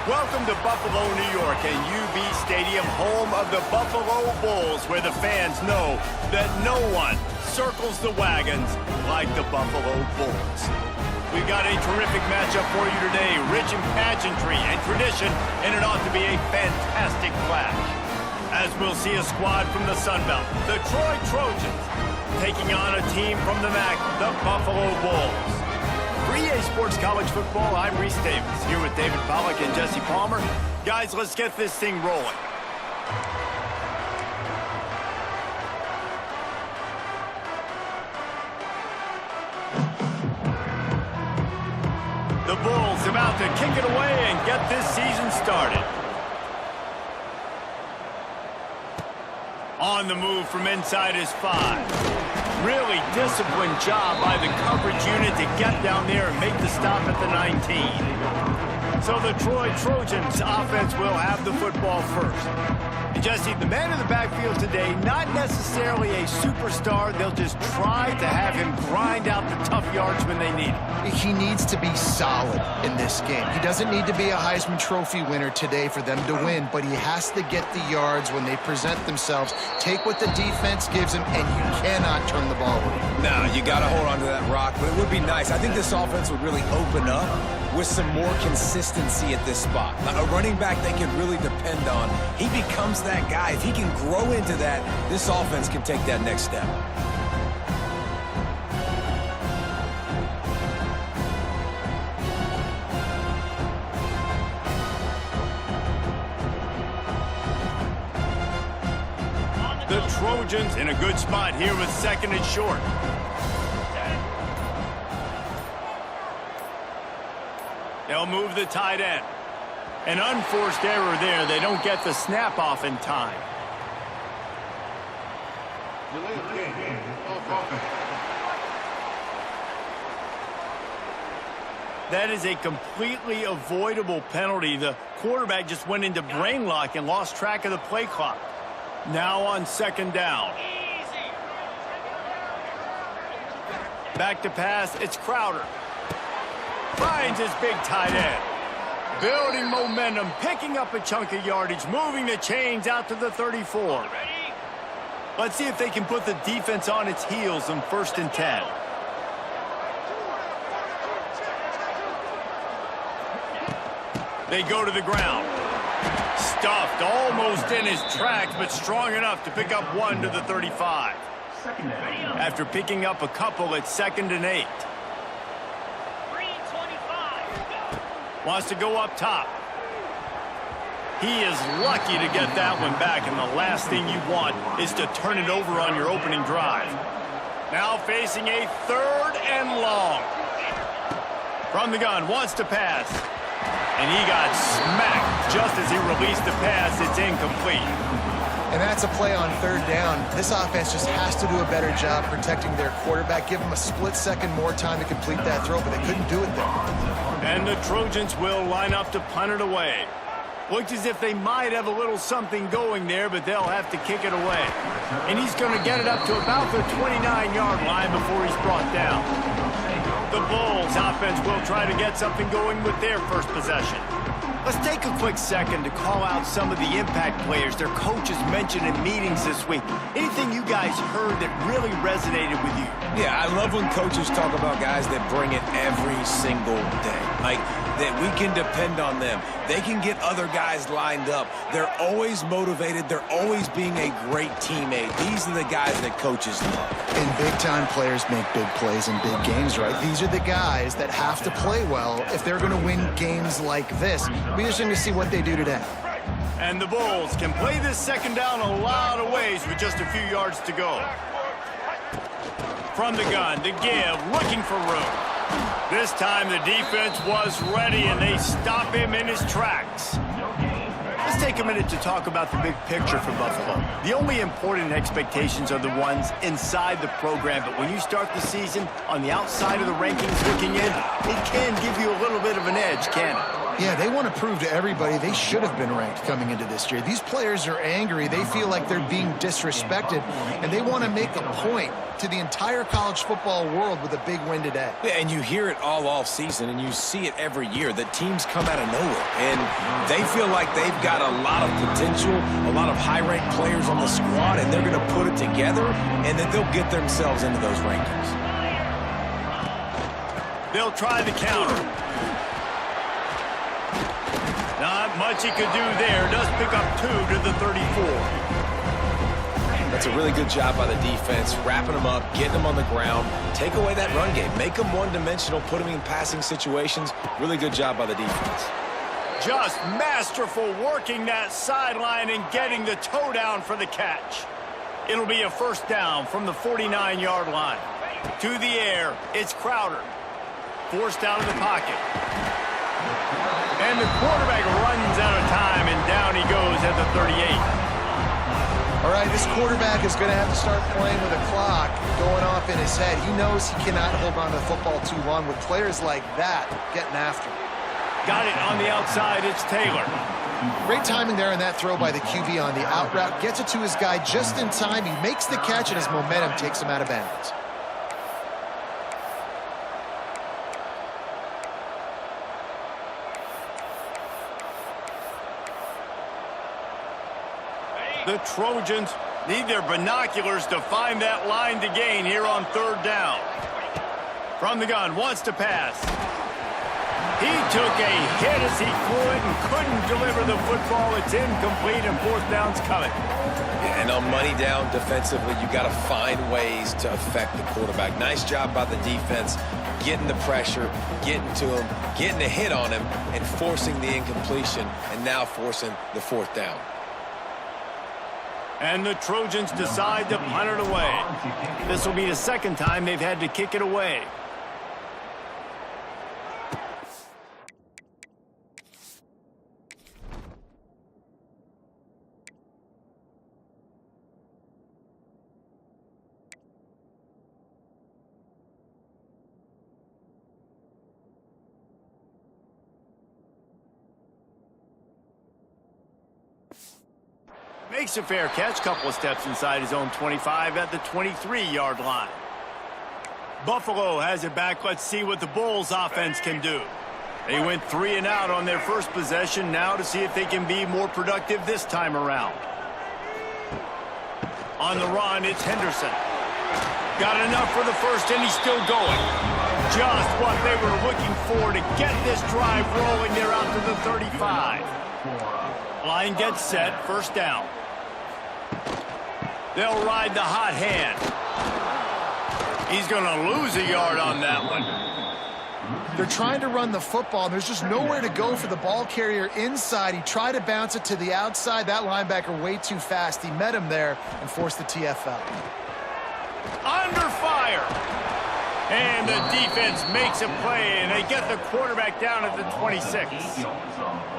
Welcome to Buffalo, New York, and UB Stadium, home of the Buffalo Bulls, where the fans know that no one circles the wagons like the Buffalo Bulls. We've got a terrific matchup for you today, rich in pageantry and tradition, and it ought to be a fantastic clash. As we'll see a squad from the Sun Belt, the Troy Trojans, taking on a team from the MAC, the Buffalo Bulls. For EA Sports College Football, I'm Reese Davis, here with David Pollack and Jesse Palmer. Guys, let's get this thing rolling. The Bulls about to kick it away and get this season started. On the move from inside his 5. Really disciplined job by the coverage unit to get down there and make the stop at the 19. So the Troy Trojans offense will have the football first. And Jesse, the man in the backfield today, not necessarily a superstar. They'll just try to have him grind out the tough yards when they need it. He needs to be solid in this game. He doesn't need to be a Heisman Trophy winner today for them to win, but he has to get the yards when they present themselves. Take what the defense gives him, and you cannot turn the ball over. No, you got to hold on to that rock, but it would be nice. I think this offense would really open up with some more consistency at this spot. A running back they can really depend on. He becomes that guy. If he can grow into that, this offense can take that next step. The Trojans in a good spot here with second and short. They'll move the tight end. An unforced error there. They don't get the snap off in time. That is a completely avoidable penalty. The quarterback just went into brain lock and lost track of the play clock. Now on second down. Back to pass, it's Crowder. Finds his big tight end. Building momentum, picking up a chunk of yardage, moving the chains out to the 34. Let's see if they can put the defense on its heels on 1st and 10. They go to the ground. Stuffed almost in his tracks, but strong enough to pick up one to the 35. After picking up a couple, it's 2nd and 8. Wants to go up top. He is lucky to get that one back, and the last thing you want is to turn it over on your opening drive. Now facing a 3rd and long. From the gun, wants to pass. And he got smacked just as he released the pass. It's incomplete. And that's a play on 3rd down. This offense just has to do a better job protecting their quarterback. Give him a split second more time to complete that throw, but they couldn't do it there. And the Trojans will line up to punt it away. Looks as if they might have a little something going there, but they'll have to kick it away. And he's going to get it up to about the 29-yard line before he's brought down. The Bulls offense will try to get something going with their first possession. Let's take a quick second to call out some of the impact players their coaches mentioned in meetings this week. Anything you guys heard that really resonated with you? Yeah, I love when coaches talk about guys that bring it every single day. Like, that we can depend on them. They can get other guys lined up. They're always motivated. They're always being a great teammate. These are the guys that coaches love. And big-time players make big plays in big games, right? These are the guys that have to play well if they're going to win games like this. We're just going to see what they do today. And the Bulls can play this second down a lot of ways with just a few yards to go. From the gun, the give, looking for room. This time the defense was ready, and they stop him in his tracks. Let's take a minute to talk about the big picture for Buffalo. The only important expectations are the ones inside the program, but when you start the season on the outside of the rankings looking in, it can give you a little bit of an edge, can it? Yeah, they want to prove to everybody they should have been ranked coming into this year. These players are angry. They feel like they're being disrespected, and they want to make a point to the entire college football world with a big win today. Yeah, and you hear it all off season, and you see it every year. The teams come out of nowhere, and they feel like they've got a lot of potential, a lot of high-ranked players on the squad, and they're going to put it together, and then they'll get themselves into those rankings. They'll try the counter. Not much he could do there. Does pick up 2 to the 34. That's a really good job by the defense, wrapping them up, getting them on the ground, take away that run game, make them one-dimensional, put them in passing situations. Really good job by the defense. Just masterful working that sideline and getting the toe down for the catch. It'll be a first down from the 49-yard line. To the air, it's Crowder. Forced out of the pocket. And the quarterback runs out of time, and down he goes at the 38. All right, this quarterback is going to have to start playing with a clock going off in his head. He knows he cannot hold on to the football too long with players like that getting after him. Got it on the outside. It's Taylor. Great timing there in that throw by the QB on the out route. Gets it to his guy just in time. He makes the catch, and his momentum takes him out of bounds. The Trojans need their binoculars to find that line to gain here on third down. From the gun, wants to pass. He took a hit as he threw it and couldn't deliver the football. It's incomplete, and fourth down's coming. Yeah, and on money down defensively, you got to find ways to affect the quarterback. Nice job by the defense, getting the pressure, getting to him, getting a hit on him, and forcing the incompletion, and now forcing the fourth down. And the Trojans decide to punt it away. This will be the second time they've had to kick it away. Makes a fair catch, couple of steps inside his own 25 at the 23-yard line. Buffalo has it back. Let's see what the Bulls offense can do. They went 3 and out on their first possession. Now to see if they can be more productive this time around. On the run, it's Henderson. Got enough for the first, and he's still going. Just what they were looking for to get this drive rolling. They're out to the 35. Line gets set, first down. They'll ride the hot hand. He's going to lose a yard on that one. They're trying to run the football, and there's just nowhere to go for the ball carrier inside. He tried to bounce it to the outside. That linebacker way too fast. He met him there and forced the TFL. Under fire. And the defense makes a play, and they get the quarterback down at the 26.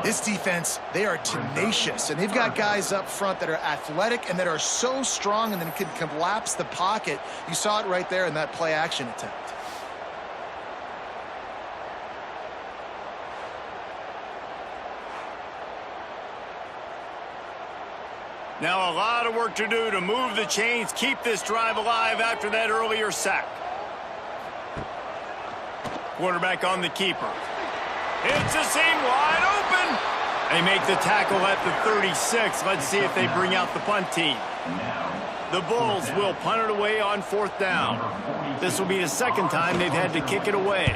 This defense, they are tenacious, and they've got guys up front that are athletic and that are so strong and then can collapse the pocket. You saw it right there in that play-action attempt. Now a lot of work to do to move the chains, keep this drive alive after that earlier sack. Quarterback on the keeper. It's a seam wide open. They make the tackle at the 36. Let's see if they bring out the punt team. The Bulls will punt it away on fourth down. This will be the second time they've had to kick it away.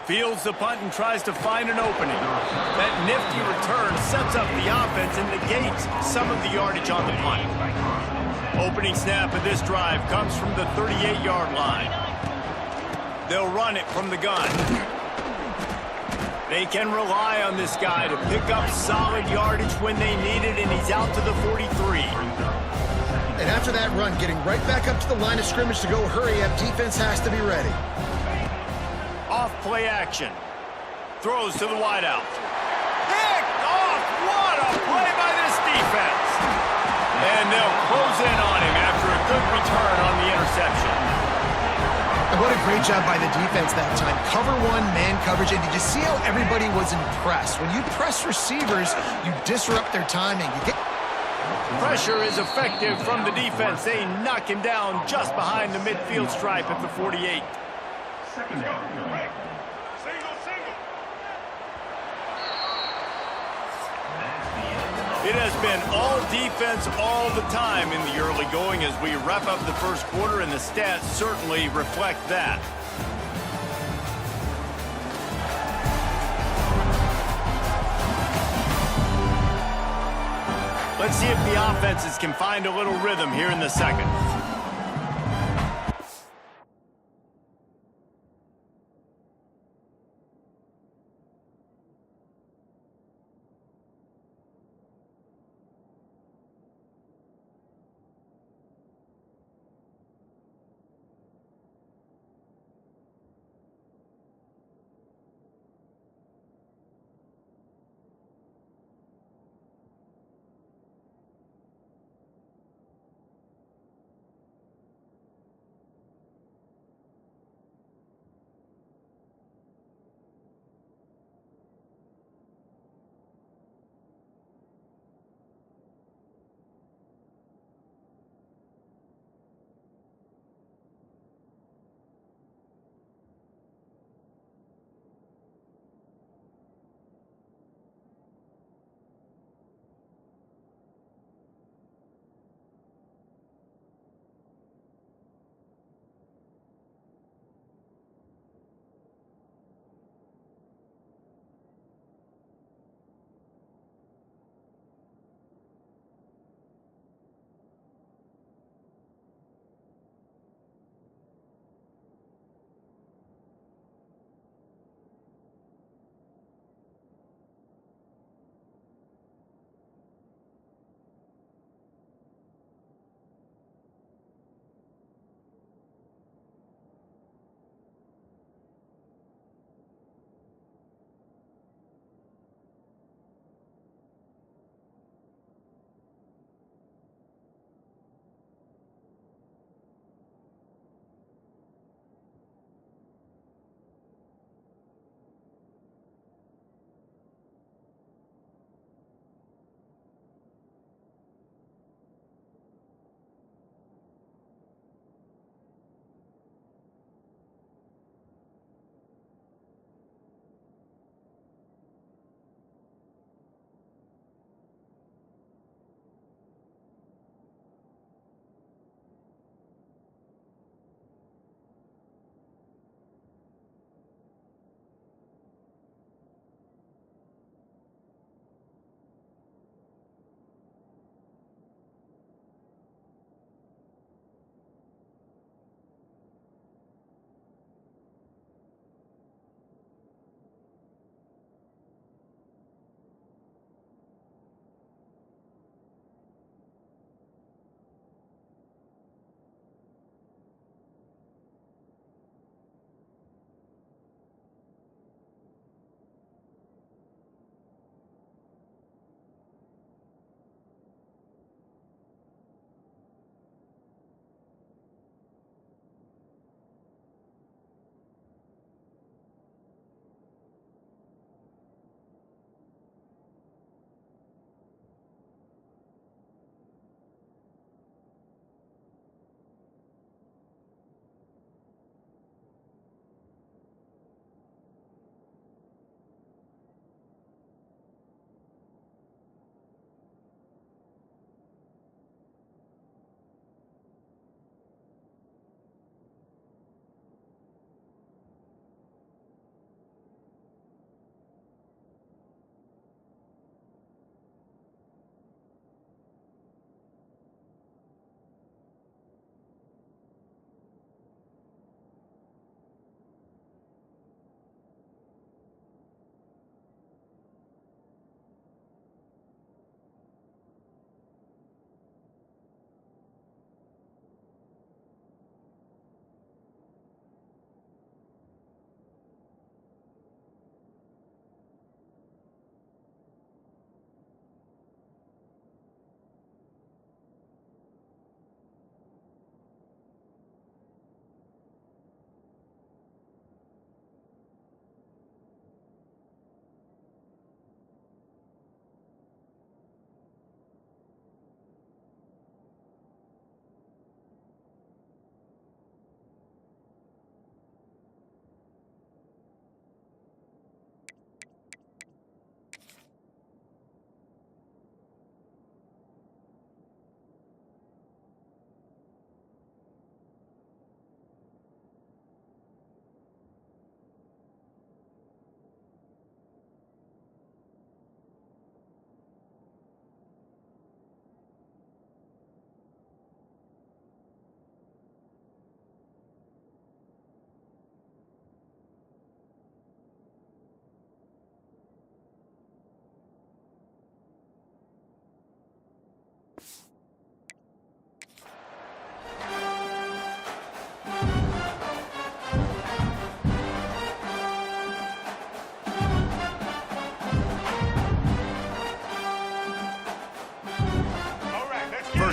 Fields the punt and tries to find an opening. That nifty return sets up the offense and negates some of the yardage on the punt. Opening snap of this drive comes from the 38-yard line. They'll run it from the gun. They can rely on this guy to pick up solid yardage when they need it, and he's out to the 43. And after that run, getting right back up to the line of scrimmage to go hurry up, defense has to be ready. Off play action. Throws to the wideout. Picked off! What a play by this defense! And they'll close in on him after a good return on the interception. And what a great job by the defense that time. Cover one, man coverage, and did you see how everybody was impressed? When you press receivers, you disrupt their timing. You get Pressure is effective from the defense. They knock him down just behind the midfield stripe at the 48. It has been all defense all the time in the early going as we wrap up the first quarter, and the stats certainly reflect that. Let's see if the offenses can find a little rhythm here in the second.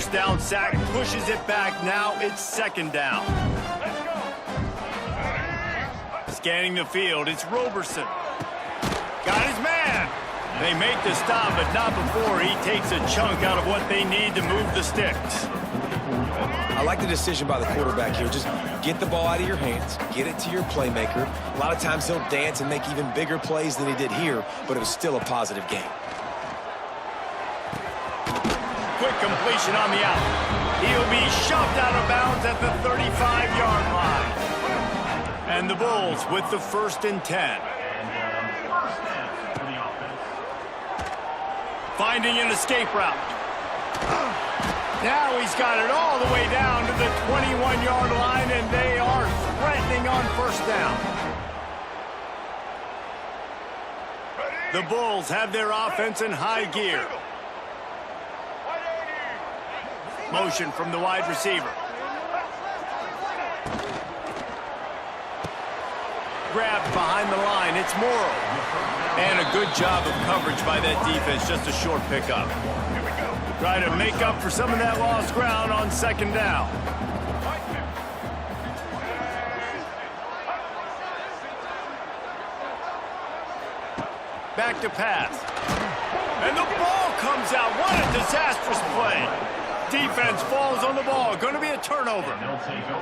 first down sack pushes it back. Now it's second down. Scanning the field, it's Roberson. Got his man. They make the stop, but not before he takes a chunk out of what they need to move the sticks. I like the decision by the quarterback here. Just get the ball out of your hands, get it to your playmaker. A lot of times he'll dance and make even bigger plays than he did here, but it was still a positive game. Quick completion on the out. He'll be shoved out of bounds at the 35-yard line. And the Bulls with the 1st and 10. Finding an escape route. Now he's got it all the way down to the 21-yard line, and they are threatening on first down. The Bulls have their offense in high gear. Motion from the wide receiver. Grabbed behind the line, it's Morrow. And a good job of coverage by that defense, just a short pickup. Try to make up for some of that lost ground on second down. Back to pass. And the ball comes out. What a disastrous play. Defense falls on the ball. Going to be a turnover.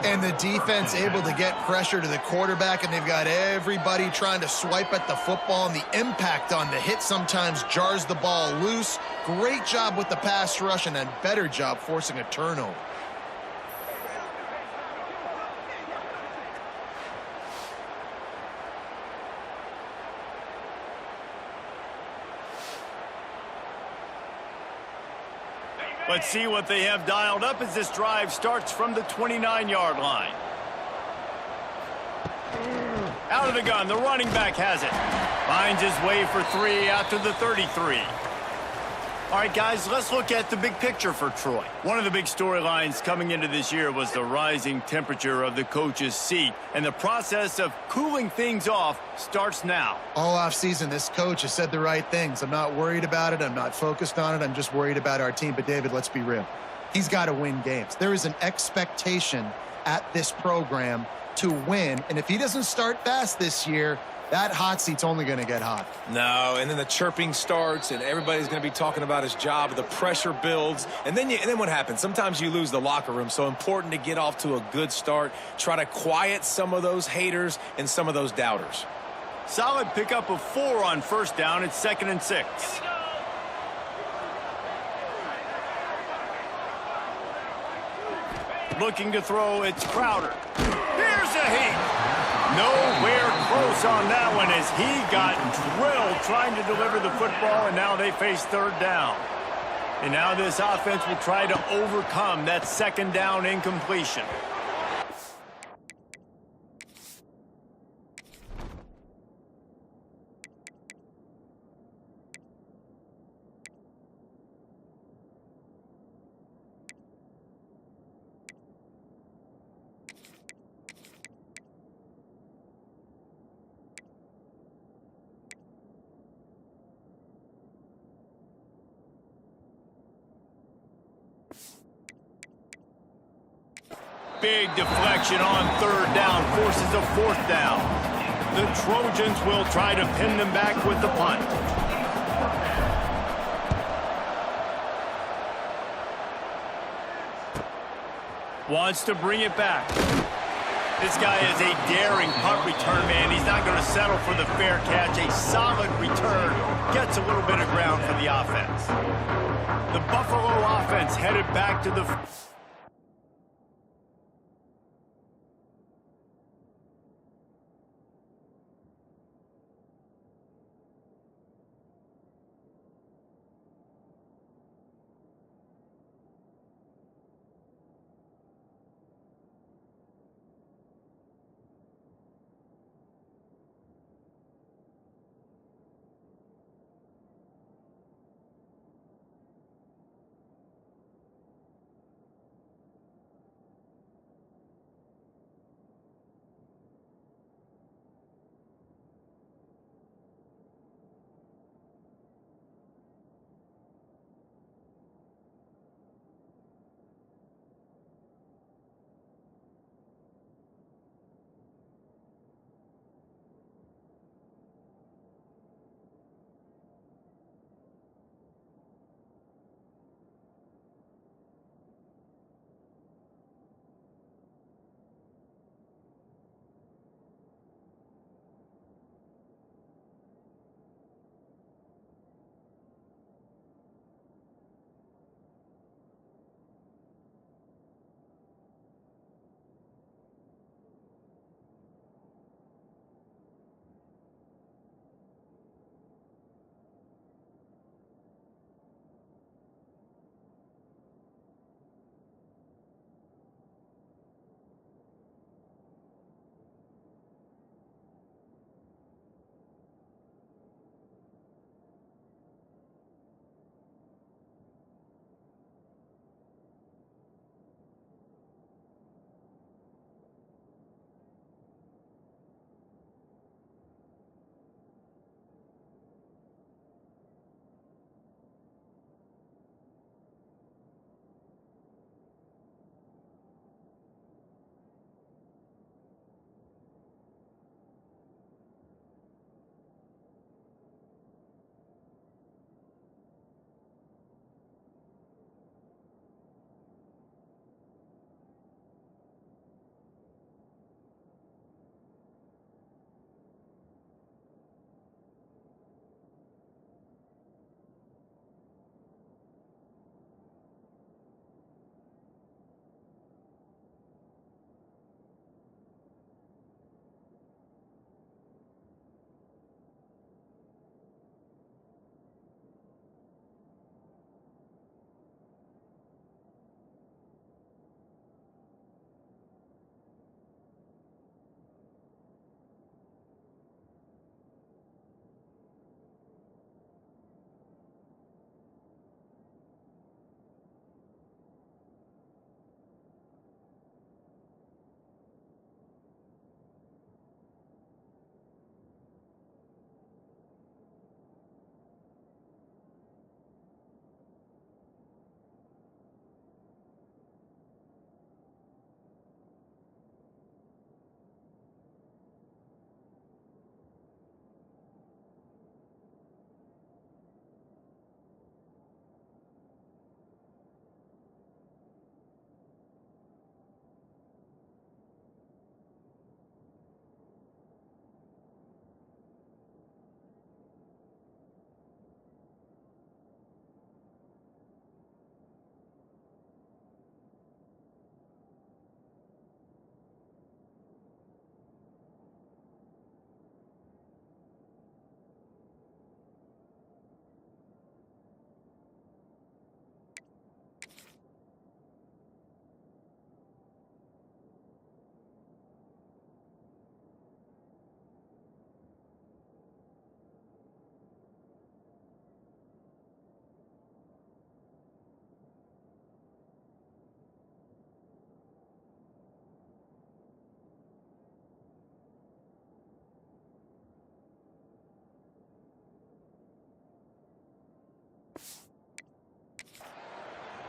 And the defense able to get pressure to the quarterback, and they've got everybody trying to swipe at the football, and the impact on the hit sometimes jars the ball loose. Great job with the pass rush, and a better job forcing a turnover. Let's see what they have dialed up as this drive starts from the 29-yard line. Out of the gun, the running back has it. Finds his way for 3 out to the 33. All right, guys, let's look at the big picture for Troy. One of the big storylines coming into this year was the rising temperature of the coach's seat, and the process of cooling things off starts now. All offseason, this coach has said the right things. I'm not worried about it. I'm not focused on it. I'm just worried about our team. But, David, let's be real. He's got to win games. There is an expectation at this program to win, and if he doesn't start fast this year, that hot seat's only going to get hot. No, and then the chirping starts, and everybody's going to be talking about his job. The pressure builds, and then what happens? Sometimes you lose the locker room, so important to get off to a good start. Try to quiet some of those haters and some of those doubters. Solid pickup of 4 on first down. It's 2nd and 6. Looking to throw, it's Crowder. Here's a heat. Nowhere close on that one as he got drilled trying to deliver the football, and now they face 3rd down. And now this offense will try to overcome that 2nd down incompletion. Big deflection on 3rd down, forces a 4th down. The Trojans will try to pin them back with the punt. Wants to bring it back. This guy is a daring punt return man. He's not going to settle for the fair catch. A solid return. Gets a little bit of ground for the offense. The Buffalo offense headed back to the...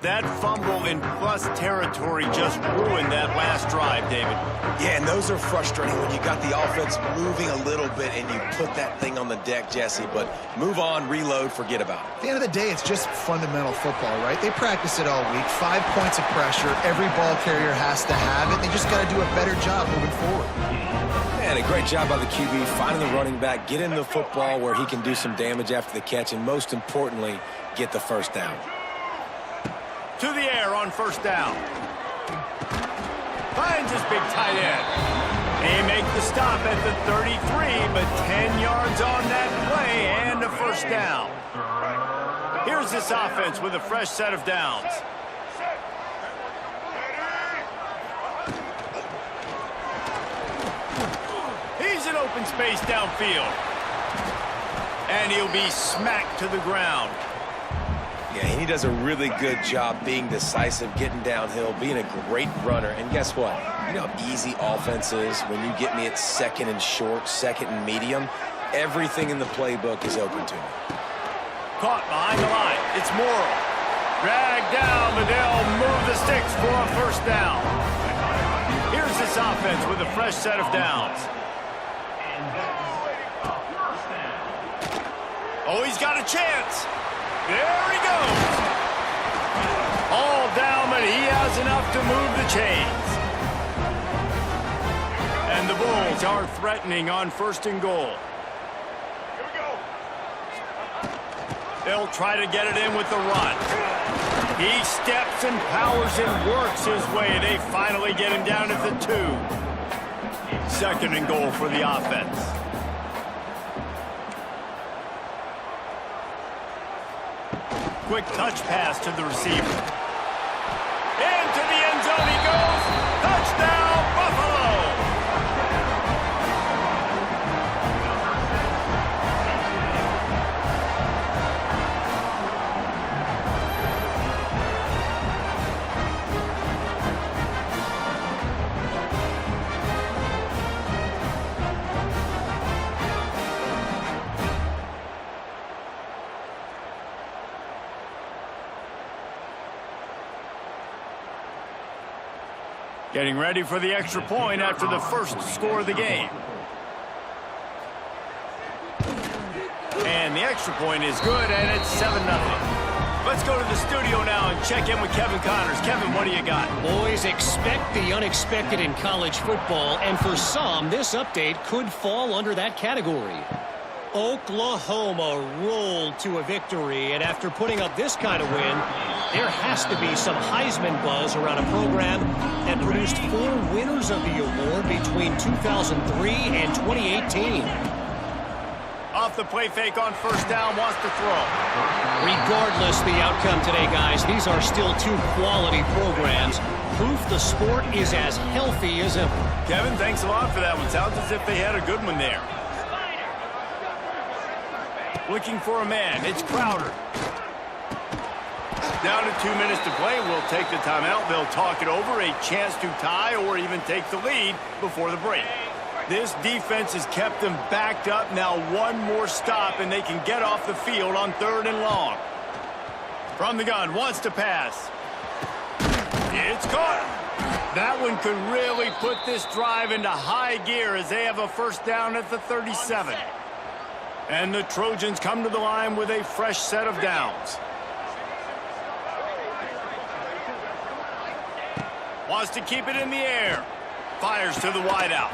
That fumble in plus territory just ruined that last drive, David. Yeah, and those are frustrating when you got the offense moving a little bit and you put that thing on the deck, Jesse. But move on, reload, forget about it. At the end of the day, it's just fundamental football, right? They practice it all week. 5 points of pressure. Every ball carrier has to have it. They just got to do a better job moving forward. Man, a great job by the QB, finding the running back, getting the football where he can do some damage after the catch, and most importantly, get the first down. To the air on first down. Finds his big tight end. They make the stop at the 33, but 10 yards on that play and a first down. Here's this offense with a fresh set of downs. He's in open space downfield. And he'll be smacked to the ground. Yeah, and he does a really good job being decisive, getting downhill, being a great runner. And guess what? You know how easy offense is when you get me at second and short, second and medium? Everything in the playbook is open to me. Caught behind the line. It's Morrow. Dragged down, but they'll move the sticks for a first down. Here's this offense with a fresh set of downs. Oh, he's got a chance. There he goes. All down, but he has enough to move the chains. And the Bulls are threatening on first and goal. Here we go. They'll try to get it in with the run. He steps and powers and works his way. They finally get him down at the 2. Second and goal for the offense. Quick touch pass to the receiver. Into the end zone he goes. Touchdown, Buffalo! Getting ready for the extra point after the first score of the game. And the extra point is good, and it's 7-0. Let's go to the studio now and check in with Kevin Connors. Kevin, what do you got? Boys, expect the unexpected in college football, and for some, this update could fall under that category. Oklahoma rolled to a victory, and after putting up this kind of win, there has to be some Heisman buzz around a program that produced 4 winners of the award between 2003 and 2018. Off the play fake on first down, wants to throw. Regardless the outcome today, guys, these are still 2 quality programs. Proof the sport is as healthy as ever. Kevin, thanks a lot for that one. Sounds as if they had a good one there. Looking for a man. It's Crowder. Down to 2 minutes to play. We'll take the timeout. They'll talk it over. A chance to tie or even take the lead before the break. This defense has kept them backed up. Now one more stop, and they can get off the field on 3rd and long. From the gun, wants to pass. It's caught. That one could really put this drive into high gear as they have a first down at the 37. And the Trojans come to the line with a fresh set of downs. Wants to keep it in the air. Fires to the wideout.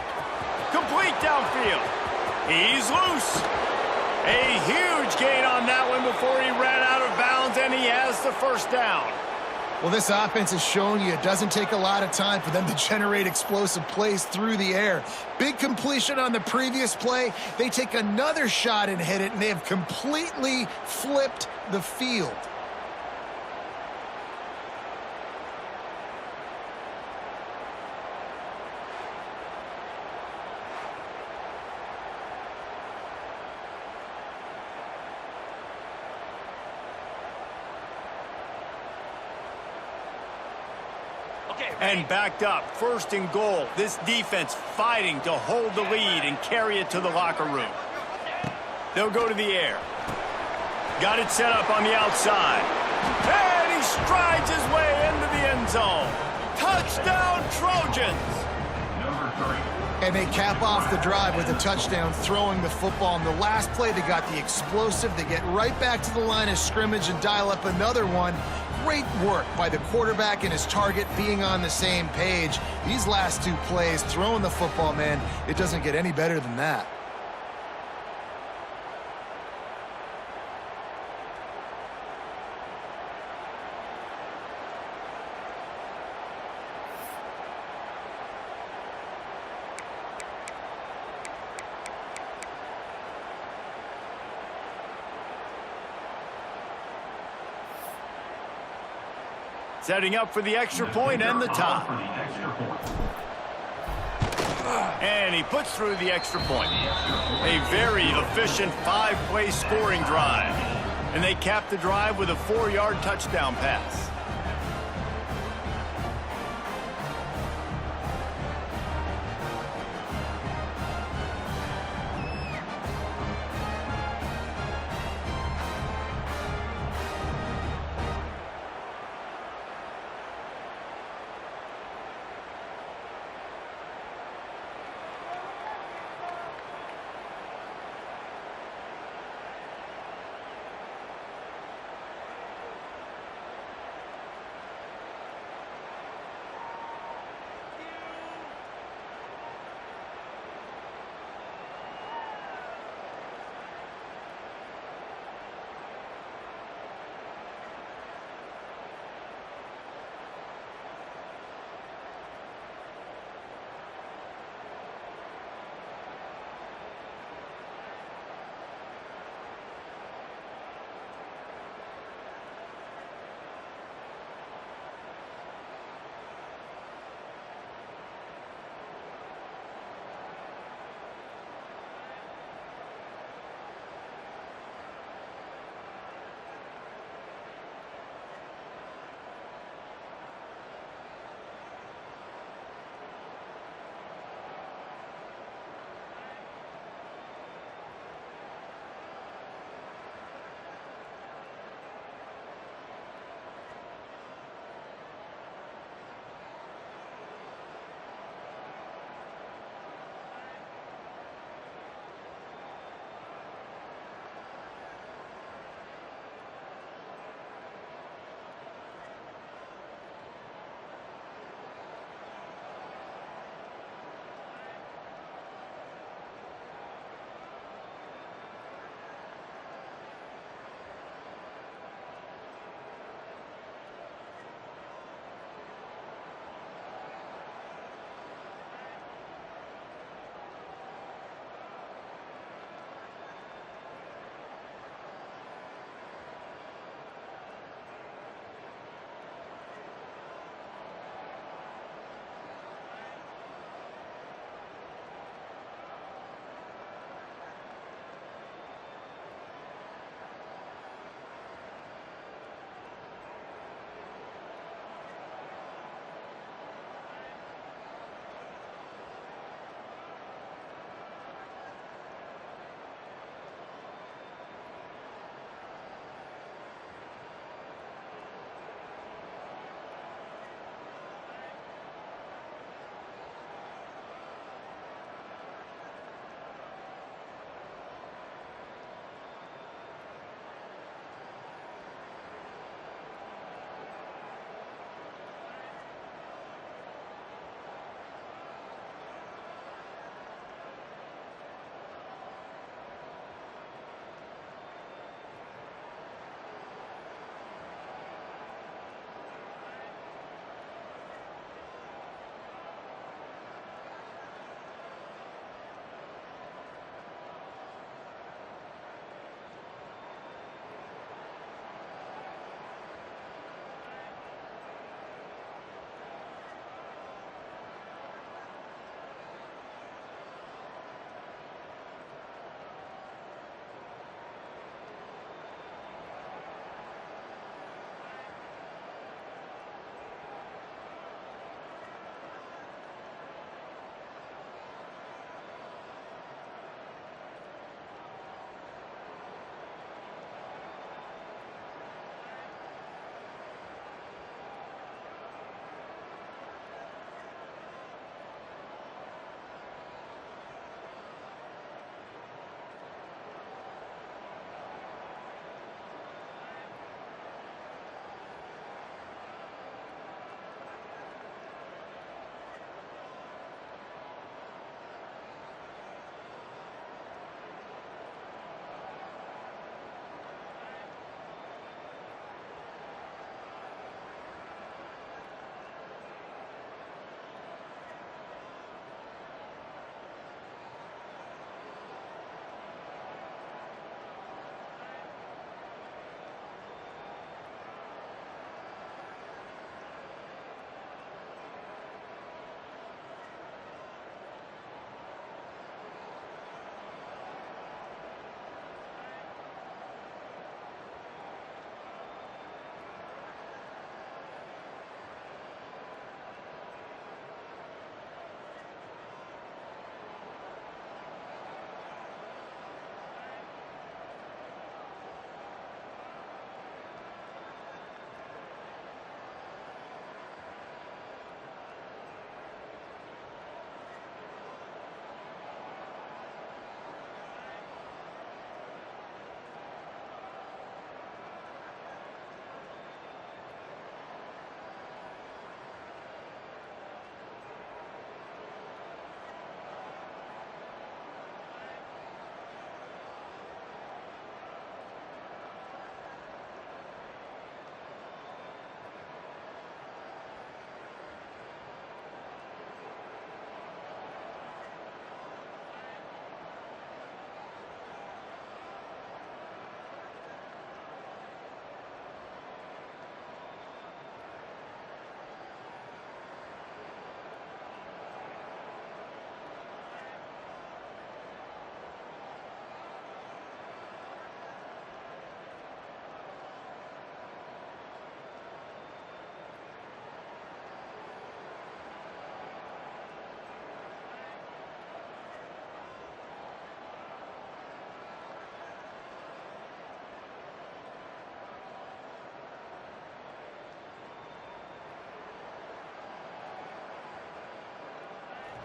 Complete downfield. He's loose. A huge gain on that one before he ran out of bounds, and he has the first down. Well, this offense has shown you it doesn't take a lot of time for them to generate explosive plays through the air. Big completion on the previous play. They take another shot and hit it, and they have completely flipped the field. And backed up, 1st and goal. This defense fighting to hold the lead and carry it to the locker room. They'll go to the air. Got it set up on the outside. And he strides his way into the end zone. Touchdown, Trojans! And they cap off the drive with a touchdown, throwing the football. In the last play, they got the explosive. They get right back to the line of scrimmage and dial up another one. Great work by the quarterback and his target being on the same page. These last two plays, throwing the football, man, it doesn't get any better than that. Setting up for the extra point and the tie. And he puts through the extra point. A very efficient 5-play scoring drive. And they cap the drive with a 4-yard touchdown pass.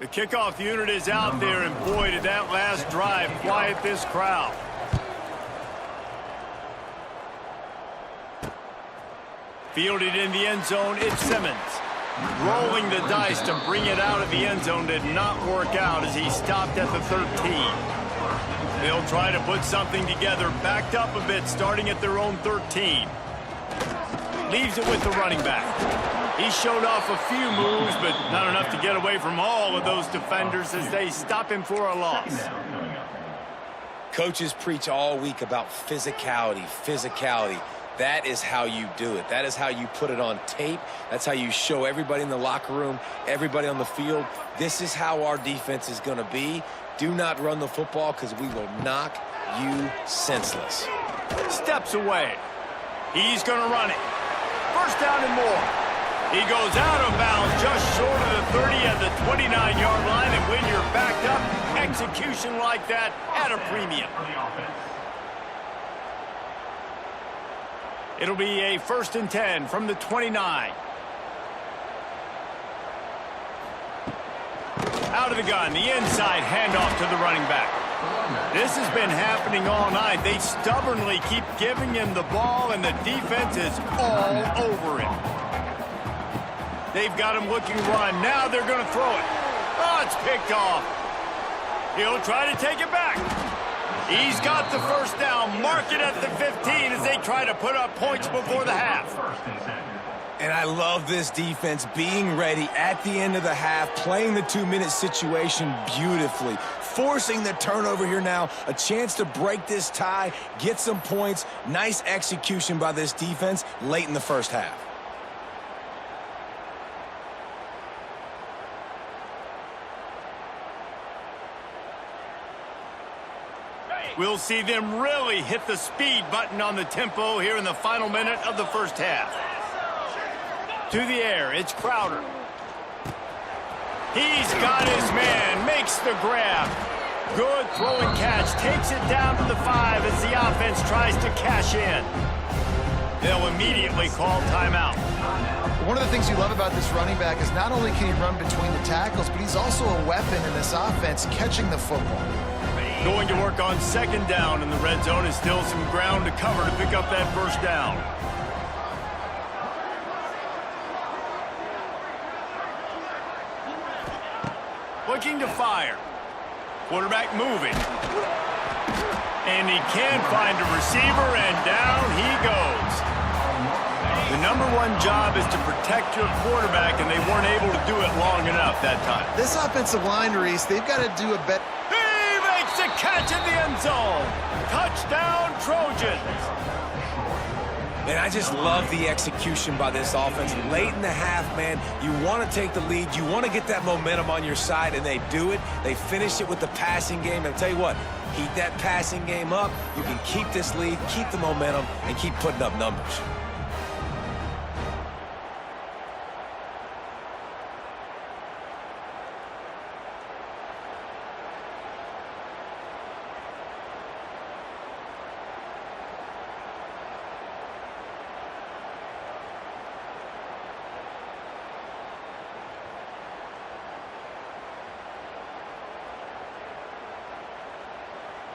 The kickoff unit is out there, and boy, did that last drive quiet this crowd. Fielded in the end zone, it's Simmons. Rolling the dice to bring it out of the end zone did not work out as he stopped at the 13. They'll try to put something together, backed up a bit, starting at their own 13. Leaves it with the running back. He showed off a few moves, but not enough to get away from all of those defenders as they stop him for a loss. Coaches preach all week about physicality, physicality. That is how you do it. That is how you put it on tape. That's how you show everybody in the locker room, everybody on the field. This is how our defense is going to be. Do not run the football because we will knock you senseless. Steps away. He's going to run it. First down and more. He goes out of bounds just short of the 30 at the 29-yard line, and when you're backed up, execution like that at a premium. It'll be a 1st and 10 from the 29. Out of the gun, the inside handoff to the running back. This has been happening all night. They stubbornly keep giving him the ball, and the defense is all over him. They've got him looking run. Now they're going to throw it. Oh, it's picked off. He'll try to take it back. He's got the first down. Mark it at the 15 as they try to put up points before the half. And I love this defense being ready at the end of the half, playing the 2-minute situation beautifully, forcing the turnover here now, a chance to break this tie, get some points. Nice execution by this defense late in the first half. We'll see them really hit the speed button on the tempo here in the final minute of the first half. To the air, it's Crowder. He's got his man, makes the grab. Good throwing catch, takes it down to the 5 as the offense tries to cash in. They'll immediately call timeout. One of the things you love about this running back is not only can he run between the tackles, but he's also a weapon in this offense, catching the football. Going to work on 2nd down in the red zone is still some ground to cover to pick up that first down. Looking to fire. Quarterback moving. And he can find a receiver, and down he goes. The #1 job is to protect your quarterback, and they weren't able to do it long enough that time. This offensive line, Reese, they've got to do a better... The catch in the end zone. Touchdown, Trojans. And I just love the execution by this offense. Late in the half, man, you want to take the lead. You want to get that momentum on your side, and they do it. They finish it with the passing game. And I'll tell you what, keep that passing game up. You can keep this lead, keep the momentum, and keep putting up numbers.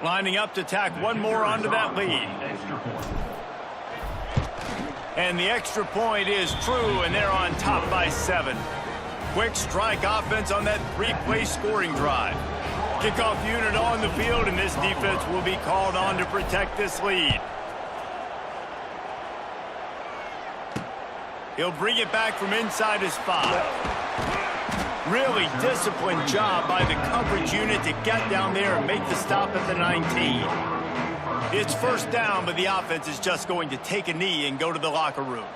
Lining up to tack one more onto that lead. And the extra point is true, and they're on top by 7. Quick strike offense on that 3-play scoring drive. Kickoff unit on the field, and this defense will be called on to protect this lead. He'll bring it back from inside his 5. Really disciplined job by the coverage unit to get down there and make the stop at the 19. It's first down, but the offense is just going to take a knee and go to the locker room.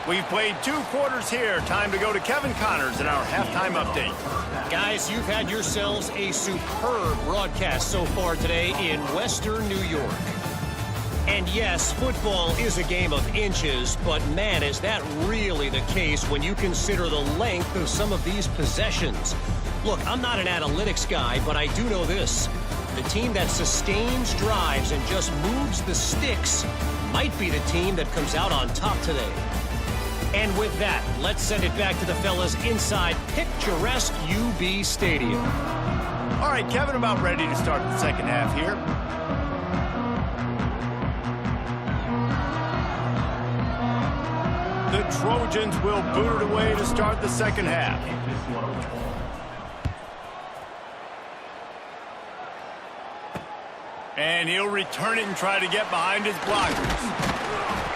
We've played 2 quarters here. Time to go to Kevin Connors in our halftime update. Guys, you've had yourselves a superb broadcast so far today in Western New York. And yes, football is a game of inches, but man, is that really the case when you consider the length of some of these possessions. Look, I'm not an analytics guy, but I do know this. The team that sustains drives and just moves the sticks might be the team that comes out on top today. And with that, let's send it back to the fellas inside picturesque UB Stadium. All right, Kevin, about ready to start the second half here. The Trojans will boot it away to start the second half. And he'll return it and try to get behind his blockers.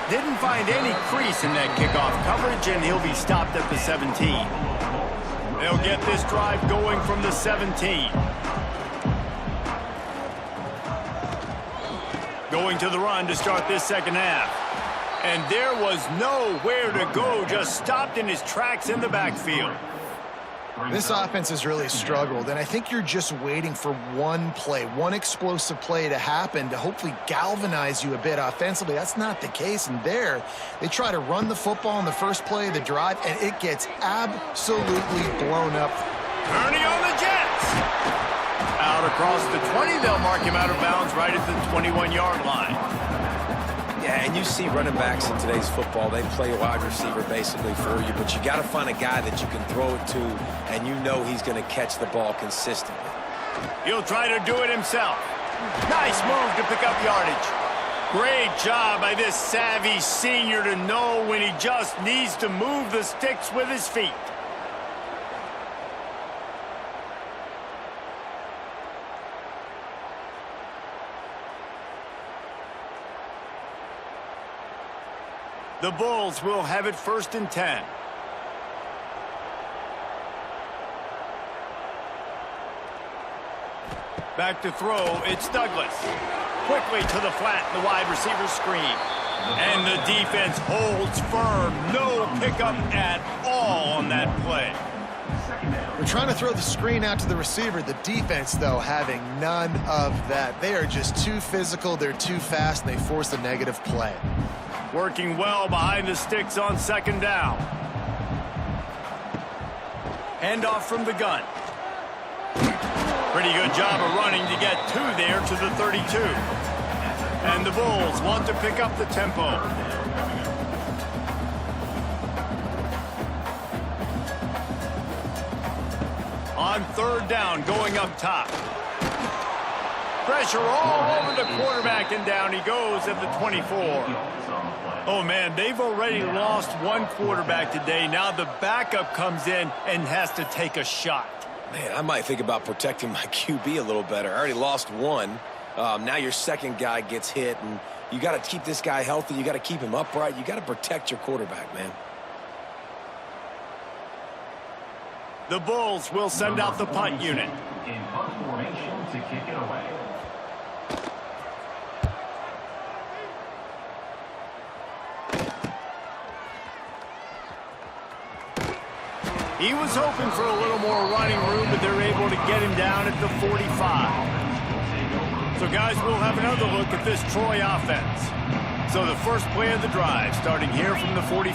Didn't find any crease in that kickoff coverage, and he'll be stopped at the 17. They'll get this drive going from the 17. Going to the run to start this second half. And there was nowhere to go, just stopped in his tracks in the backfield. This offense has really struggled, and I think you're just waiting for one play, one explosive play to happen to hopefully galvanize you a bit offensively. That's not the case, and there, they try to run the football in the first play of the drive, and it gets absolutely blown up. Turning on the Jets. Out across the 20, they'll mark him out of bounds right at the 21-yard line. Yeah, and you see running backs in today's football, they play a wide receiver basically for you, but you got to find a guy that you can throw it to, and you know he's going to catch the ball consistently. He'll try to do it himself. Nice move to pick up yardage. Great job by this savvy senior to know when he just needs to move the sticks with his feet. The Bulls will have it 1st and 10. Back to throw, it's Douglas. Quickly to the flat, the wide receiver screen. And the defense holds firm. No pickup at all on that play. We're trying to throw the screen out to the receiver. The defense, though, having none of that. They are just too physical, they're too fast, and they force a negative play. Working well behind the sticks on 2nd down. Handoff from the gun. Pretty good job of running to get 2 there to the 32. And the Bulls want to pick up the tempo. On 3rd down, going up top. Pressure all over the quarterback, and down he goes at the 24. Oh, man, they've already lost one quarterback today. Now the backup comes in and has to take a shot. Man, I might think about protecting my QB a little better. I already lost one. Now your second guy gets hit, and you got to keep this guy healthy. You got to keep him upright. You got to protect your quarterback, man. The Bulls will send out the punt unit. In punt formation to kick it away. He was hoping for a little more running room, but they're able to get him down at the 45. So, guys, we'll have another look at this Troy offense. So the first play of the drive, starting here from the 45.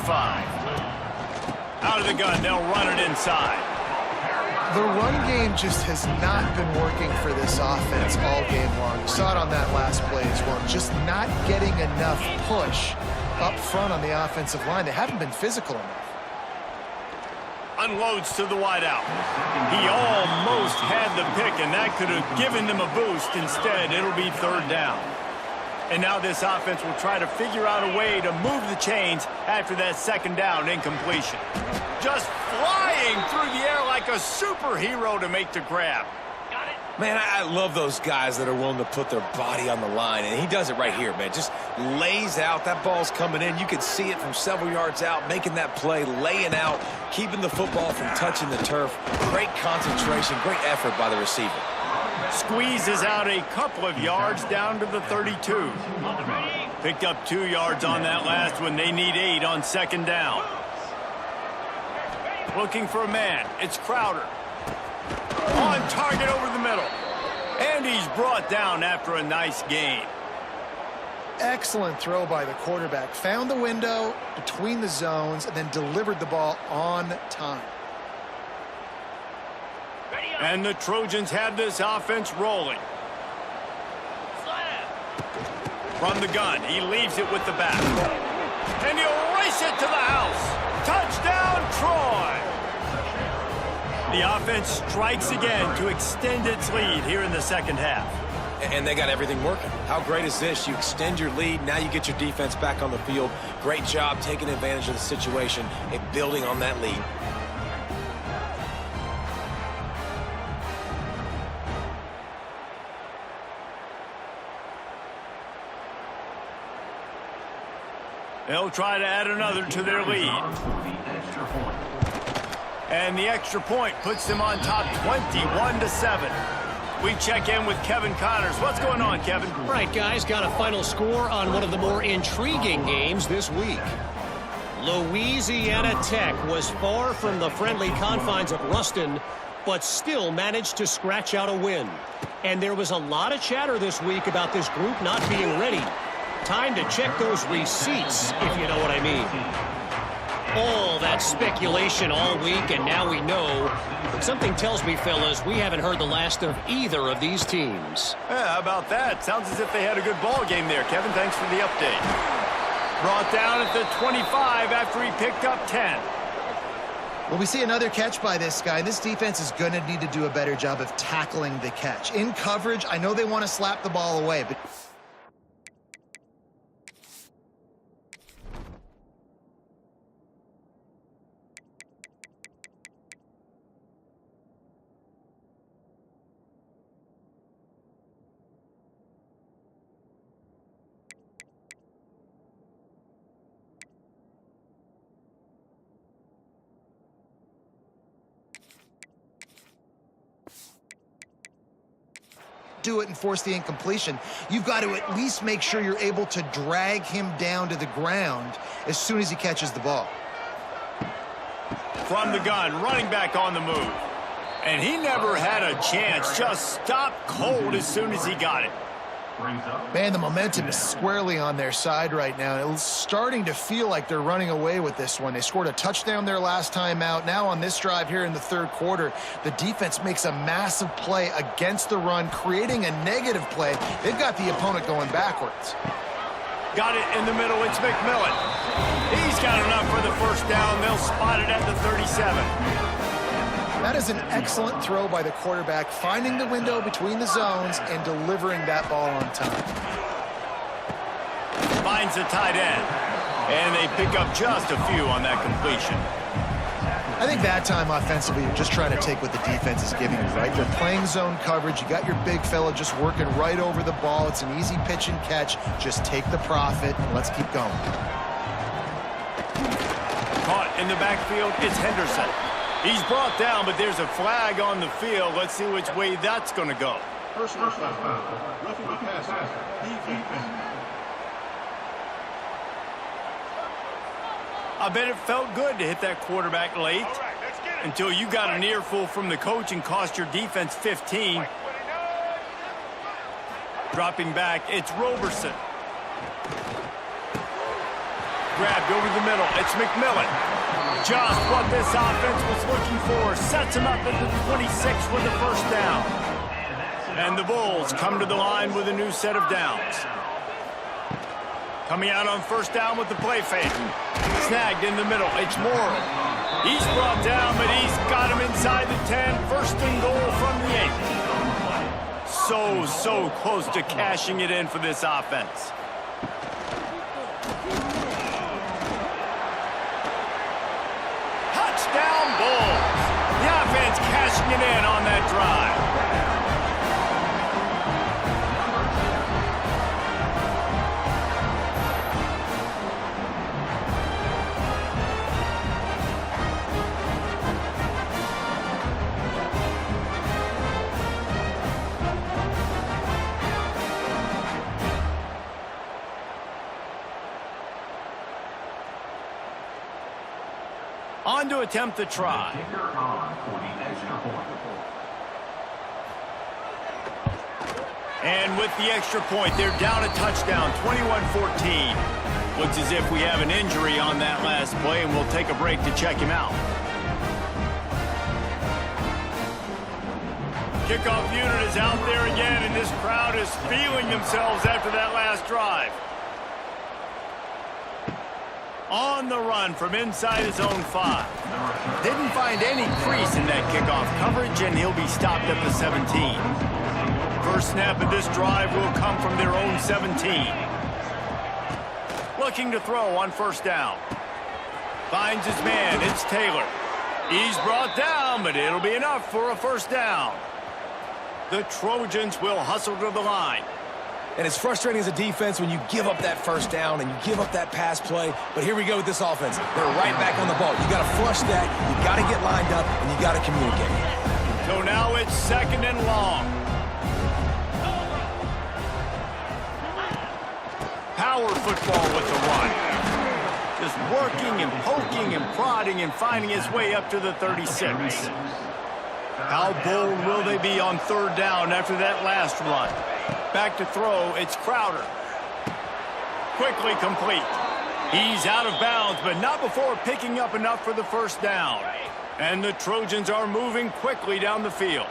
Out of the gun, they'll run it inside. The run game just has not been working for this offense all game long. You saw it on that last play as well. Just not getting enough push up front on the offensive line. They haven't been physical enough. Unloads to the wideout. He almost had the pick, and that could have given them a boost. Instead, it'll be 3rd down. And now this offense will try to figure out a way to move the chains after that 2nd down incompletion. Just flying through the air like a superhero to make the grab. Man, I love those guys that are willing to put their body on the line, and he does it right here, man. Just lays out. That ball's coming in. You can see it from several yards out, making that play, laying out, keeping the football from touching the turf. Great concentration, great effort by the receiver. Squeezes out a couple of yards down to the 32. Picked up 2 yards on that last one. They need 8 on second down. Looking for a man. It's Crowder. On target over the middle. And he's brought down after a nice gain. Excellent throw by the quarterback. Found the window between the zones and then delivered the ball on time. And the Trojans have this offense rolling. From the gun, he leaves it with the back. And he'll race it to the house. Touchdown, Troy! The offense strikes again to extend its lead here in the second half. And they got everything working. How great is this? You extend your lead, now you get your defense back on the field. Great job taking advantage of the situation and building on that lead. They'll try to add another to their lead. And the extra point puts them on top 21-7. We check in with Kevin Connors. What's going on, Kevin? Right, guys, got a final score on one of the more intriguing games this week. Louisiana Tech was far from the friendly confines of Ruston, but still managed to scratch out a win. And there was a lot of chatter this week about this group not being ready. Time to check those receipts, if you know what I mean. All that speculation all week, and now we know. But something tells me, fellas, we haven't heard the last of either of these teams. Yeah, how about that? Sounds as if they had a good ball game there. Kevin, thanks for the update. Brought down at the 25 after he picked up 10. Well, we see another catch by this guy. This defense is going to need to do a better job of tackling the catch. In coverage, I know they want to slap the ball away, but do it and force the incompletion. You've got to at least make sure you're able to drag him down to the ground as soon as he catches the ball. From the gun, running back on the move. And he never had a chance. Just stopped cold as soon as he got it. Man, the momentum is squarely on their side right now. It's starting to feel like they're running away with this one. They scored a touchdown their last time out. Now on this drive here in the third quarter, the defense makes a massive play against the run, creating a negative play. They've got the opponent going backwards. Got it in the middle. It's McMillan. He's got enough for the first down. They'll spot it at the 37. That is an excellent throw by the quarterback, finding the window between the zones and delivering that ball on time. Finds the tight end. And they pick up just a few on that completion. I think that time offensively, you're just trying to take what the defense is giving you, right? They're playing zone coverage. You got your big fella just working right over the ball. It's an easy pitch and catch. Just take the profit and let's keep going. Caught in the backfield, it's Henderson. He's brought down, but there's a flag on the field. Let's see which way that's going to go. I bet it felt good to hit that quarterback late until you got an earful from the coach and cost your defense 15. Dropping back, it's Roberson. Grabbed over the middle, it's McMillan. Just what this offense was looking for. Sets him up at the 26 with the first down. And the Bulls come to the line with a new set of downs. Coming out on first down with the play fake. Snagged in the middle. It's Morrow. He's brought down, but he's got him inside the 10. First and goal from the 8. So close to cashing it in for this offense. Touchdown Bulls. The offense cashing it in on that drive. to attempt the try. Kicker on for the extra point. And with the extra point, they're down a touchdown, 21-14. Looks as if we have an injury on that last play, and we'll take a break to check him out. Kickoff unit is out there again, and this crowd is feeling themselves after that last drive. On the run from inside his own 5. Didn't find any crease in that kickoff coverage, and he'll be stopped at the 17. First snap of this drive will come from their own 17. Looking to throw on first down. Finds his man. It's Taylor. He's brought down, but it'll be enough for a first down. The Trojans will hustle to the line. And it's frustrating as a defense when you give up that first down and you give up that pass play. But here we go with this offense. They're right back on the ball. You got to flush that. You got to get lined up, and you got to communicate. So now it's 2nd and long. Power football with the run. Just working and poking and prodding and finding his way up to the 36. How bold will they be on 3rd down after that last run? Back to throw, it's Crowder. Quickly complete. He's out of bounds, but not before picking up enough for the first down. And the Trojans are moving quickly down the field.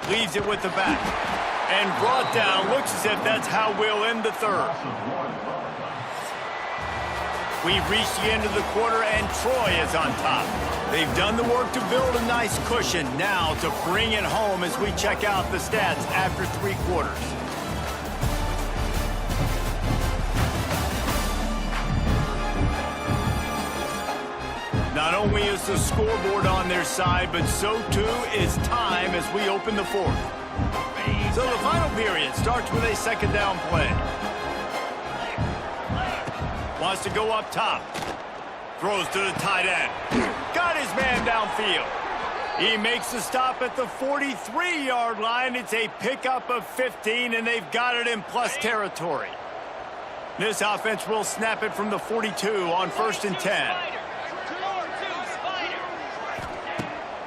Leaves it with the back. And brought down. Looks as if that's how we'll end the 3rd. We've reached the end of the quarter, and Troy is on top. They've done the work to build a nice cushion. Now to bring it home as we check out the stats after 3 quarters. Not only is the scoreboard on their side, but so too is time as we open the 4th. So the final period starts with a 2nd down play. Wants to go up top. Throws to the tight end. Got his man downfield. He makes the stop at the 43-yard line. It's a pickup of 15, and they've got it in plus territory. This offense will snap it from the 42 on 1st and 10.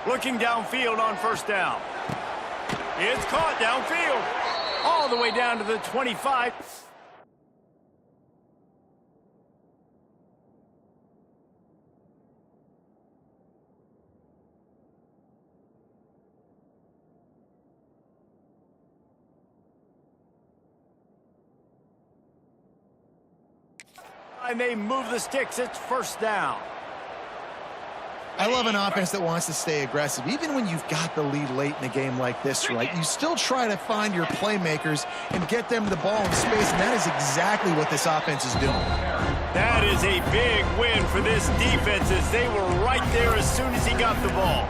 Looking downfield on first down. It's caught downfield. All the way down to the 25. And they move the sticks. It's first down. I love an offense that wants to stay aggressive. Even when you've got the lead late in a game like this, right, you still try to find your playmakers and get them the ball in space, and that is exactly what this offense is doing. That is a big win for this defense as they were right there as soon as he got the ball.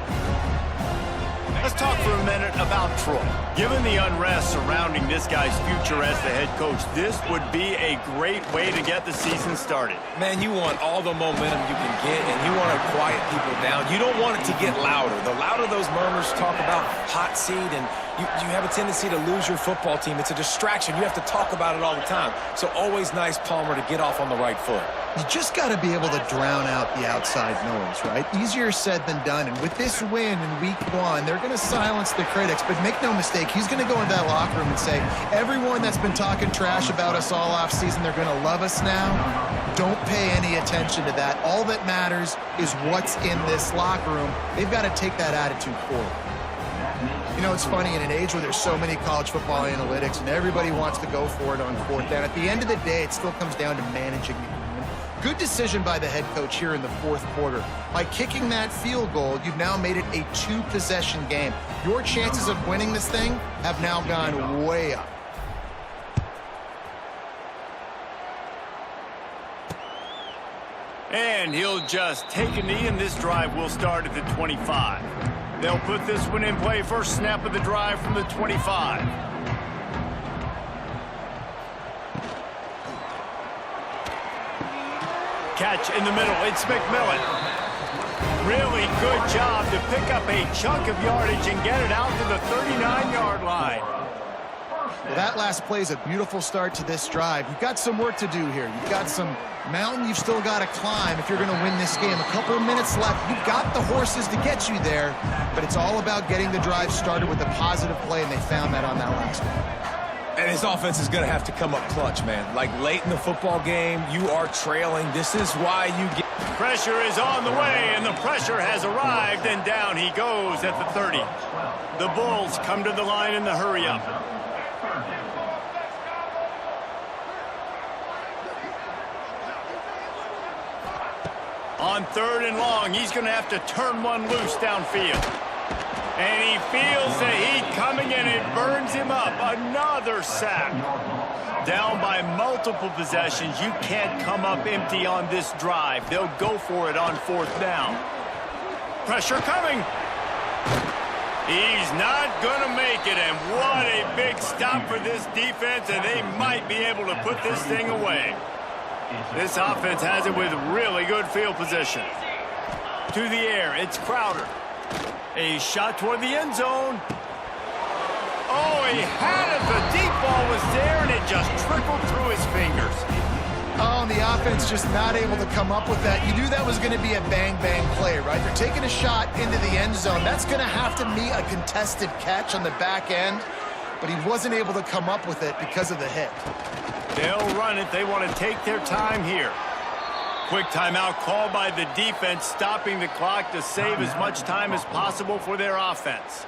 Let's talk for a minute about Troy. Given the unrest surrounding this guy's future as the head coach, this would be a great way to get the season started. Man, you want all the momentum you can get, and you want to quiet people down. You don't want it to get louder. The louder those murmurs talk about hot seat, and you have a tendency to lose your football team. It's a distraction. You have to talk about it all the time. So always nice, Palmer, to get off on the right foot. You just got to be able to drown out the outside noise, right? Easier said than done. And with this win in week 1, they're going to silence the critics. But make no mistake, he's going to go into that locker room and say, everyone that's been talking trash about us all offseason, they're going to love us now. Don't pay any attention to that. All that matters is what's in this locker room. They've got to take that attitude forward. You know, it's funny, in an age where there's so many college football analytics and everybody wants to go for it on 4th down, at the end of the day, it still comes down to managing the game. Good decision by the head coach here in the 4th quarter. By kicking that field goal, you've now made it a 2-possession game. Your chances of winning this thing have now gone way up. And he'll just take a knee, and this drive will start at the 25. They'll put this one in play. First snap of the drive from the 25. Catch in the middle. It's McMillan. Really good job to pick up a chunk of yardage and get it out to the 39-yard line. Well, that last play is a beautiful start to this drive. You've got some work to do here. You've got some mountain you've still got to climb if you're going to win this game. A couple of minutes left. You've got the horses to get you there, but it's all about getting the drive started with a positive play, and they found that on that last one. And his offense is going to have to come up clutch, man. Like late in the football game, you are trailing. This is why you get... Pressure is on the way, and the pressure has arrived, and down he goes at the 30. The Bulls come to the line in the hurry-up. On 3rd and long, he's going to have to turn one loose downfield. And he feels the heat coming, and it burns him up. Another sack. Down by multiple possessions. You can't come up empty on this drive. They'll go for it on 4th down. Pressure coming. He's not going to make it, and what a big stop for this defense, and they might be able to put this thing away. This offense has it with really good field position. To the air, it's Crowder. A shot toward the end zone. Oh, he had it. The deep ball was there, and it just trickled through his fingers. Oh, and the offense just not able to come up with that. You knew that was going to be a bang-bang play, right? They're taking a shot into the end zone. That's going to have to be a contested catch on the back end, but he wasn't able to come up with it because of the hit. They'll run it. They want to take their time here. Quick timeout called by the defense, stopping the clock to save as much time as possible for their offense.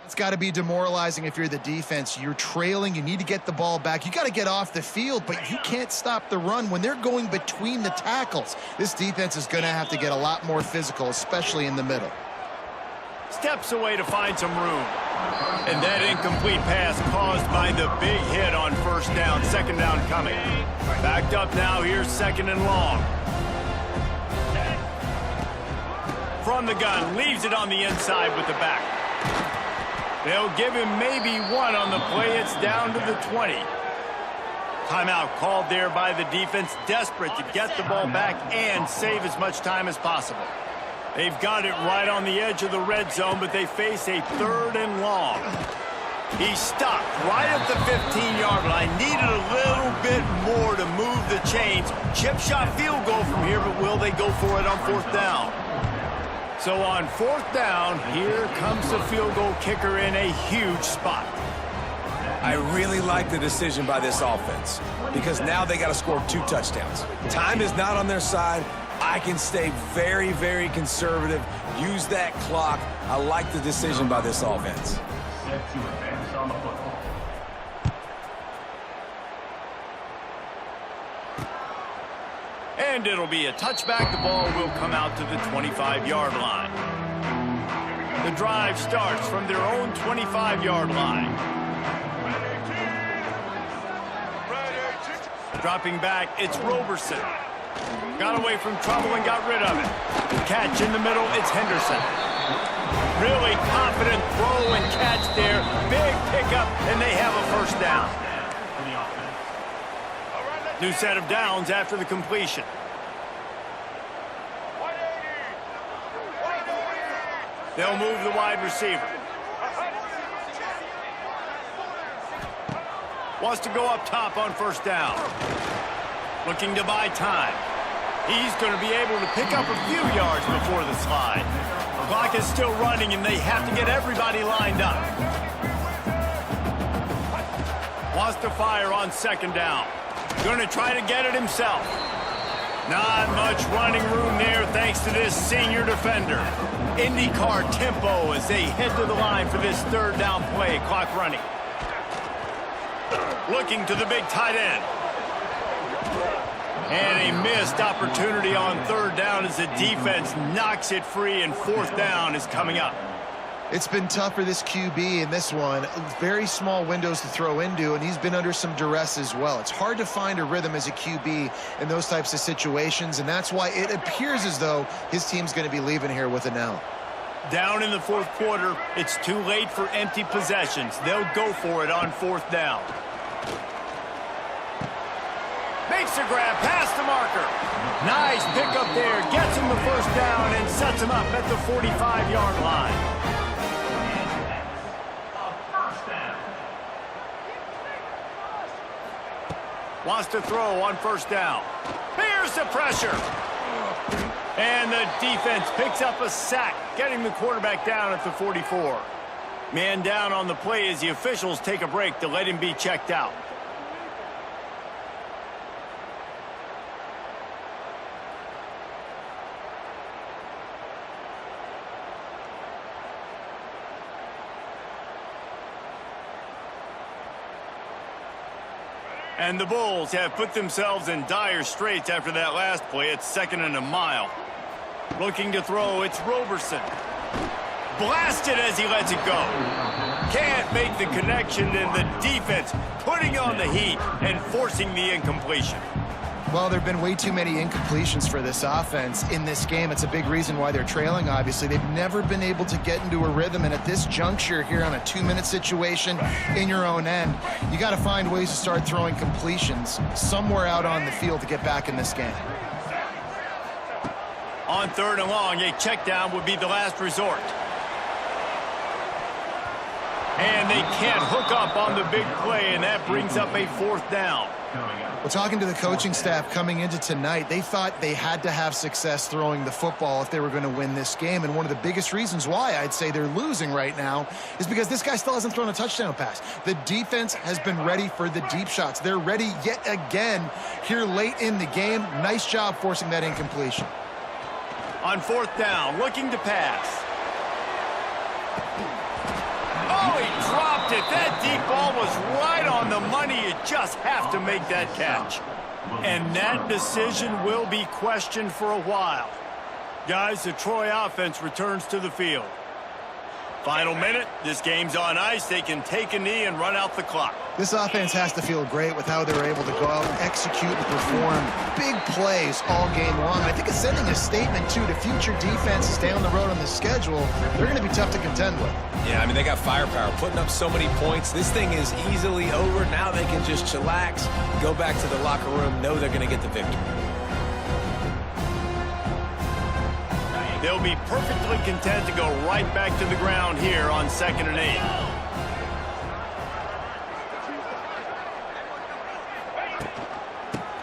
It's got to be demoralizing if you're the defense. You're trailing. You need to get the ball back. You got to get off the field, but you can't stop the run when they're going between the tackles. This defense is going to have to get a lot more physical, especially in the middle. Steps away to find some room. And that incomplete pass caused by the big hit on 1st down. 2nd down coming. Backed up now. Here's 2nd and long. From the gun. Leaves it on the inside with the back. They'll give him maybe one on the play. It's down to the 20. Timeout called there by the defense, desperate to get the ball back and save as much time as possible. They've got it right on the edge of the red zone, but they face a 3rd and long. He stopped right at the 15-yard line. Needed a little bit more to move the chains. Chip shot field goal from here, but will they go for it on 4th down? So on 4th down, here comes the field goal kicker in a huge spot. I really like the decision by this offense because now they got to score 2 touchdowns. Time is not on their side. I can stay very, very conservative, use that clock. I like the decision by this offense. Set to advance on the football. And it'll be a touchback. The ball will come out to the 25-yard line. The drive starts from their own 25-yard line. Dropping back, it's Roberson. Got away from trouble and got rid of it. Catch in the middle, it's Henderson. Really confident throw and catch there. Big pickup, and they have a 1st down. New set of downs after the completion. They'll move the wide receiver. Wants to go up top on 1st down. Looking to buy time. He's going to be able to pick up a few yards before the slide. The clock is still running, and they have to get everybody lined up. Wants to fire on 2nd down. Going to try to get it himself. Not much running room there thanks to this senior defender. IndyCar tempo as they head to the line for this third down play. Clock running. Looking to the big tight end. And a missed opportunity on third down as the defense knocks it free, and fourth down is coming up. It's been tough for this QB in this one. Very small windows to throw into, and he's been under some duress as well. It's hard to find a rhythm as a QB in those types of situations, and that's why it appears as though his team's going to be leaving here with an L. Down in the fourth quarter, it's too late for empty possessions. They'll go for it on fourth down. Makes a grab past the marker. Nice pickup there. Gets him the first down and sets him up at the 45-yard line. Wants to throw on first down. Here's the pressure. And the defense picks up a sack, getting the quarterback down at the 44. Man down on the play as the officials take a break to let him be checked out. And the Bulls have put themselves in dire straits after that last play. It's 2nd and a mile. Looking to throw, it's Roberson. Blasted as he lets it go. Can't make the connection, and the defense putting on the heat and forcing the incompletion. Well, there have been way too many incompletions for this offense in this game. It's a big reason why they're trailing, obviously. They've never been able to get into a rhythm, and at this juncture here on a 2-minute situation in your own end, you got to find ways to start throwing completions somewhere out on the field to get back in this game. On 3rd and long, a check down would be the last resort. And they can't hook up on the big play, and that brings up a 4th down. Well, talking to the coaching staff coming into tonight, they thought they had to have success throwing the football if they were going to win this game. And one of the biggest reasons why I'd say they're losing right now is because this guy still hasn't thrown a touchdown pass. The defense has been ready for the deep shots. They're ready yet again here late in the game. Nice job forcing that incompletion. On 4th down, looking to pass. Oh, he dropped it. That deep ball was right on the money. You just have to make that catch. And that decision will be questioned for a while. Guys, the Troy offense returns to the field. Final minute. This game's on ice. They can take a knee and run out the clock. This offense has to feel great with how they're able to go out and execute and perform big plays all game long. I think it's sending a statement, too, to future defenses down the road on the schedule. They're going to be tough to contend with. Yeah, I mean, they got firepower, putting up so many points. This thing is easily over. Now they can just chillax, go back to the locker room, know they're going to get the victory. They'll be perfectly content to go right back to the ground here on 2nd and 8.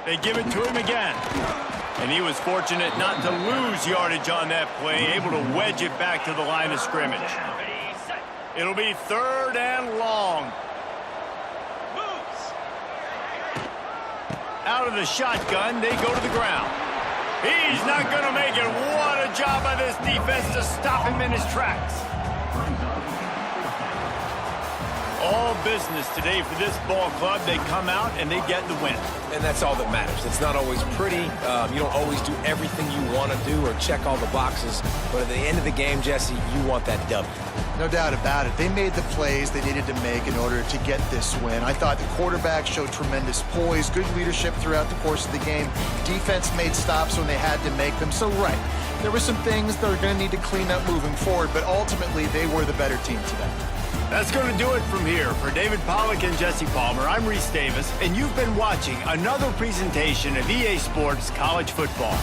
They give it to him again. And he was fortunate not to lose yardage on that play, able to wedge it back to the line of scrimmage. It'll be 3rd and long. Out of the shotgun, they go to the ground. He's not going to make it. What a job by this defense to stop him in his tracks. All business today for this ball club. They come out and they get the win. And that's all that matters. It's not always pretty. You don't always do everything you want to do or check all the boxes. But at the end of the game, Jesse, you want that W. No doubt about it. They made the plays they needed to make in order to get this win. I thought the quarterback showed tremendous poise, good leadership throughout the course of the game. Defense made stops when they had to make them. So, right, there were some things that are going to need to clean up moving forward, but ultimately they were the better team today. That's going to do it from here. For David Pollack and Jesse Palmer, I'm Reese Davis, and you've been watching another presentation of EA Sports College Football.